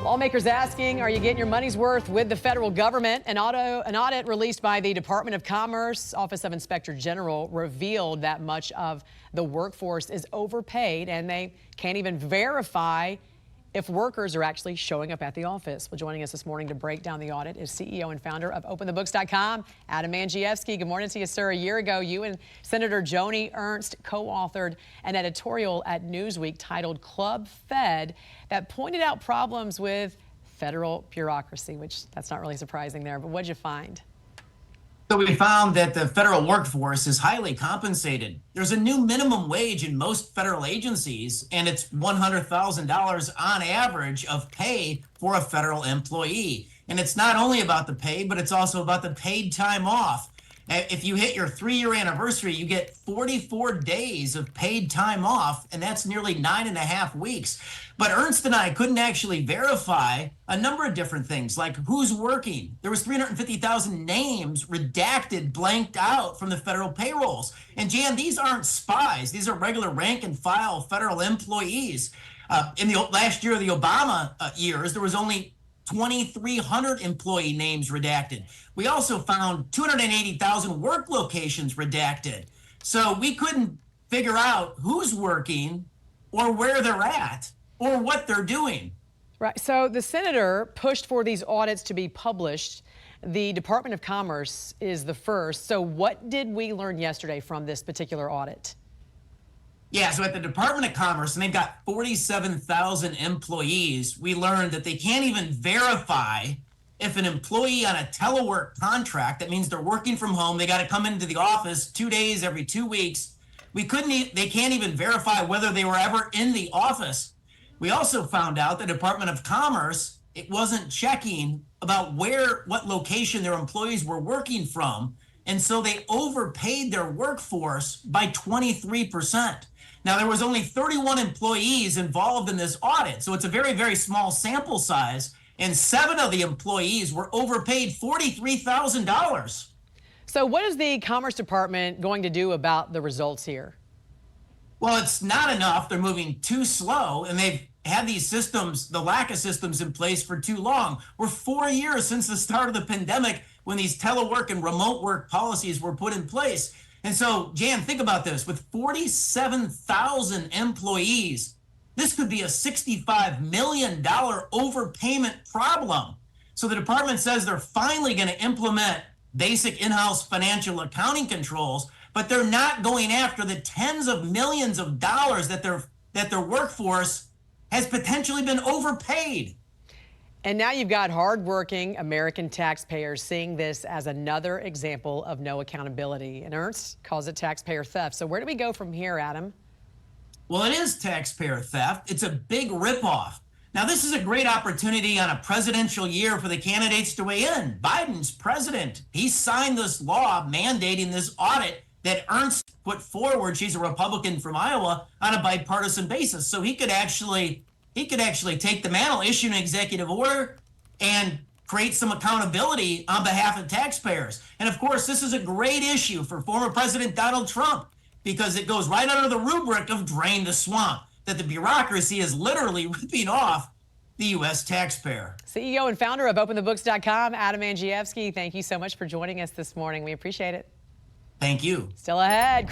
Lawmakers asking, are you getting your money's worth with the federal government? An audit released by the Department of Commerce Office of Inspector General revealed that much of the workforce is overpaid, and they can't even verify if workers are actually showing up at the office. Well, joining us this morning to break down the audit is CEO and founder of OpenTheBooks.com, Adam Andrzejewski. Good morning to you, sir. A year ago, you and Senator Joni Ernst co-authored an editorial at Newsweek titled Club Fed that pointed out problems with federal bureaucracy, which that's not really surprising there, but what'd you find? So we found that the federal workforce is highly compensated. There's a new minimum wage in most federal agencies, and it's $100,000 on average of pay for a federal employee. And it's not only about the pay, but it's also about the paid time off. If you hit your 3-year anniversary, you get 44 days of paid time off, and that's nearly 9.5 weeks. But Ernst and I couldn't actually verify a number of different things, like who's working. There was 350,000 names redacted, blanked out from the federal payrolls. And Jan, these aren't spies. These are regular rank and file federal employees. In the last year of the Obama years, there was only 2,300 employee names redacted. We also found 280,000 work locations redacted. So we couldn't figure out who's working or where they're at or what they're doing. Right. So the senator pushed for these audits to be published. The Department of Commerce is the first. So what did we learn yesterday from this particular audit? Yeah, so at the Department of Commerce, and they've got 47,000 employees, we learned that they can't even verify if an employee on a telework contract, that means they're working from home, they got to come into the office 2 days every 2 weeks. They can't even verify whether they were ever in the office. We also found out the Department of Commerce, it wasn't checking about what location their employees were working from. And so they overpaid their workforce by 23%. Now, there was only 31 employees involved in this audit, so it's a very, very small sample size, and 7 of the employees were overpaid $43,000. So what is the Commerce Department going to do about the results here? Well, it's not enough. They're moving too slow, and they've had these systems, the lack of systems in place for too long. We're 4 years since the start of the pandemic when these telework and remote work policies were put in place. And so, Jan, think about this. With 47,000 employees, this could be a $65 million overpayment problem. So the department says they're finally going to implement basic in-house financial accounting controls, but they're not going after the tens of millions of dollars that their workforce has potentially been overpaid. And now you've got hardworking American taxpayers seeing this as another example of no accountability. And Ernst calls it taxpayer theft. So where do we go from here, Adam? Well, it is taxpayer theft. It's a big ripoff. Now, this is a great opportunity on a presidential year for the candidates to weigh in. Biden's president. He signed this law mandating this audit that Ernst put forward. She's a Republican from Iowa, on a bipartisan basis. So he could actually take the mantle, issue an executive order, and create some accountability on behalf of taxpayers. And of course, this is a great issue for former President Donald Trump because it goes right under the rubric of drain the swamp, that the bureaucracy is literally ripping off the U.S. taxpayer. CEO and founder of OpenTheBooks.com, Adam Andrzejewski, thank you so much for joining us this morning. We appreciate it. Thank you. Still ahead.